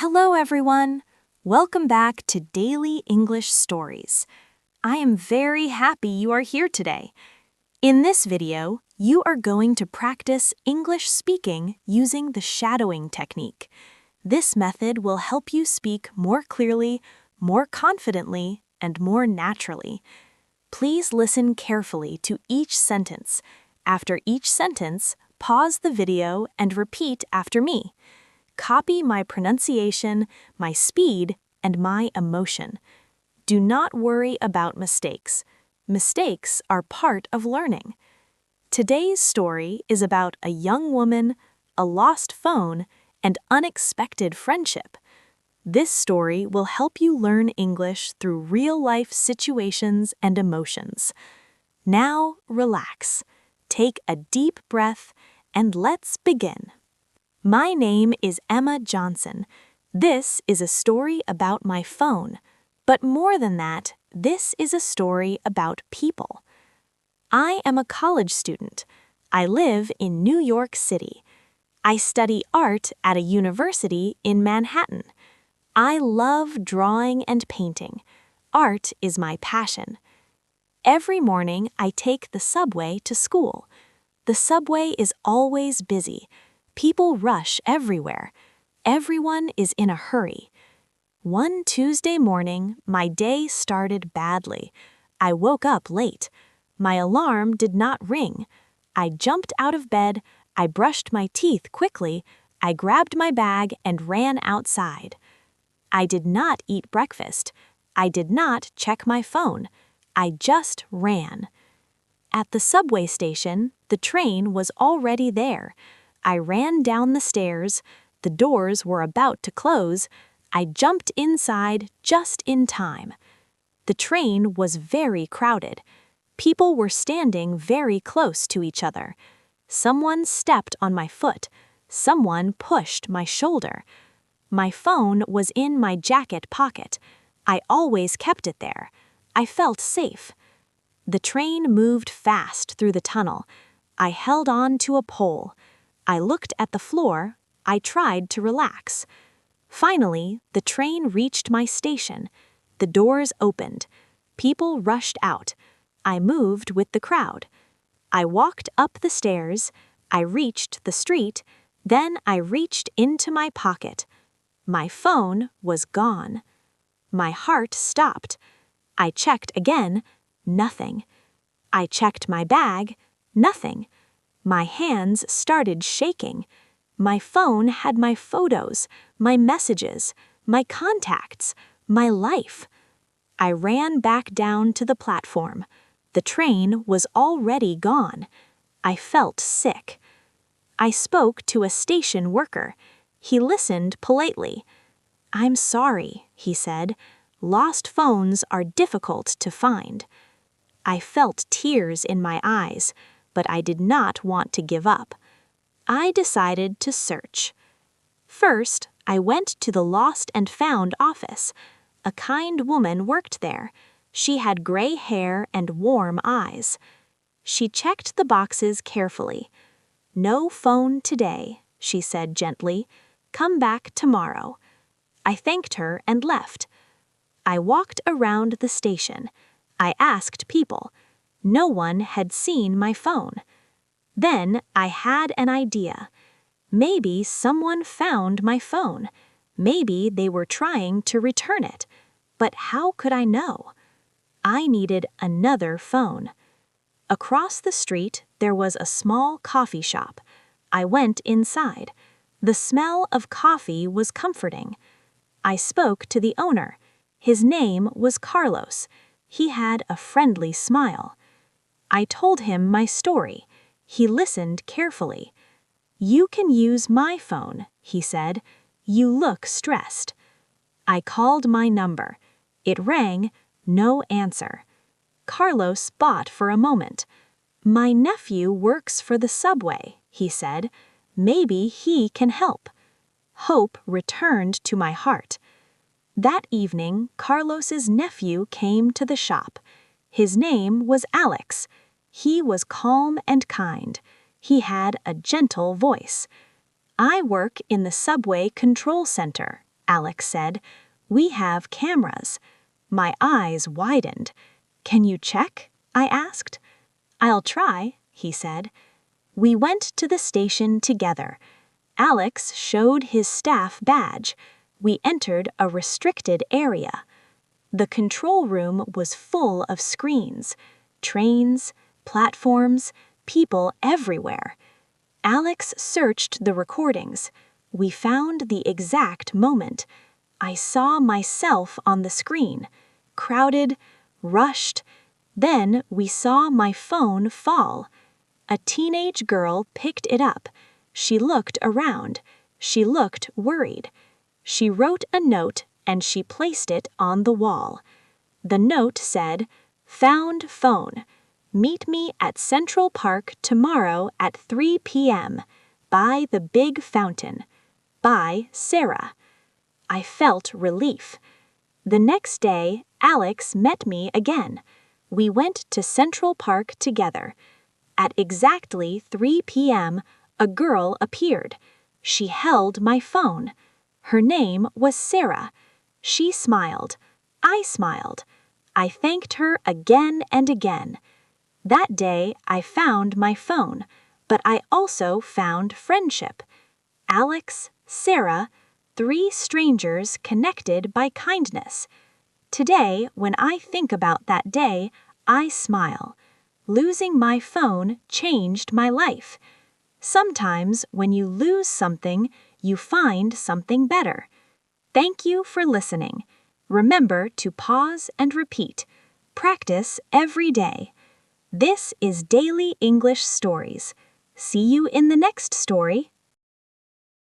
Hello, everyone. Welcome back to Daily English Stories. I am very happy you are here today. In this video, you are going to practice English speaking using the shadowing technique. This method will help you speak more clearly, more confidently, and more naturally. Please listen carefully to each sentence. After each sentence, pause the video and repeat after me. Copy my pronunciation, my speed, and my emotion. Do not worry about mistakes. Mistakes are part of learning. Today's story is about a young woman, a lost phone, and unexpected friendship. This story will help you learn English through real-life situations and emotions. Now, relax. Take a deep breath, and let's begin. My name is Emma Johnson. This is a story about my phone. But more than that, this is a story about people. I am a college student. I live in New York City. I study art at a university in Manhattan. I love drawing and painting. Art is my passion. Every morning, I take the subway to school. The subway is always busy. People rush everywhere. Everyone is in a hurry. One Tuesday morning, my day started badly. I woke up late. My alarm did not ring. I jumped out of bed. I brushed my teeth quickly. I grabbed my bag and ran outside. I did not eat breakfast. I did not check my phone. I just ran. At the subway station, the train was already there. I ran down the stairs. The doors were about to close. I jumped inside just in time. The train was very crowded. People were standing very close to each other. Someone stepped on my foot. Someone pushed my shoulder. My phone was in my jacket pocket. I always kept it there. I felt safe. The train moved fast through the tunnel. I held on to a pole. I looked at the floor. I tried to relax. Finally, the train reached my station. The doors opened. People rushed out. I moved with the crowd. I walked up the stairs. I reached the street. Then I reached into my pocket. My phone was gone. My heart stopped. I checked again. Nothing. I checked my bag. Nothing. My hands started shaking. My phone had my photos, my messages, my contacts, my life. I ran back down to the platform. The train was already gone. I felt sick. I spoke to a station worker. He listened politely. "I'm sorry," he said. "Lost phones are difficult to find." I felt tears in my eyes, but I did not want to give up. I decided to search. First, I went to the Lost and Found office. A kind woman worked there. She had gray hair and warm eyes. She checked the boxes carefully. "No phone today," she said gently. "Come back tomorrow." I thanked her and left. I walked around the station. I asked people. No one had seen my phone. Then I had an idea. Maybe someone found my phone. Maybe they were trying to return it. But how could I know? I needed another phone. Across the street, there was a small coffee shop. I went inside. The smell of coffee was comforting. I spoke to the owner. His name was Carlos. He had a friendly smile. I told him my story. He listened carefully. "You can use my phone," he said. "You look stressed." I called my number. It rang. No answer. Carlos thought for a moment. "My nephew works for the subway," he said. "Maybe he can help." Hope returned to my heart. That evening, Carlos's nephew came to the shop. His name was Alex. He was calm and kind. He had a gentle voice. "I work in the subway control center," Alex said. "We have cameras." My eyes widened. "Can you check?" I asked. "I'll try," he said. We went to the station together. Alex showed his staff badge. We entered a restricted area. The control room was full of screens, trains, platforms, people everywhere. Alex searched the recordings. We found the exact moment. I saw myself on the screen, crowded, rushed. Then we saw my phone fall. A teenage girl picked it up. She looked around. She looked worried. She wrote a note and she placed it on the wall. The note said, "Found phone. Meet me at Central Park tomorrow at 3 p.m. by the big fountain. By Sarah." I felt relief. The next day, Alex met me again. We went to Central Park together. At exactly 3 p.m., a girl appeared. She held my phone. Her name was Sarah. She smiled. I smiled. I thanked her again and again. That day, I found my phone, but I also found friendship. Alex, Sarah, 3 strangers connected by kindness. Today, when I think about that day, I smile. Losing my phone changed my life. Sometimes, when you lose something, you find something better. Thank you for listening. Remember to pause and repeat. Practice every day. This is Daily English Stories. See you in the next story.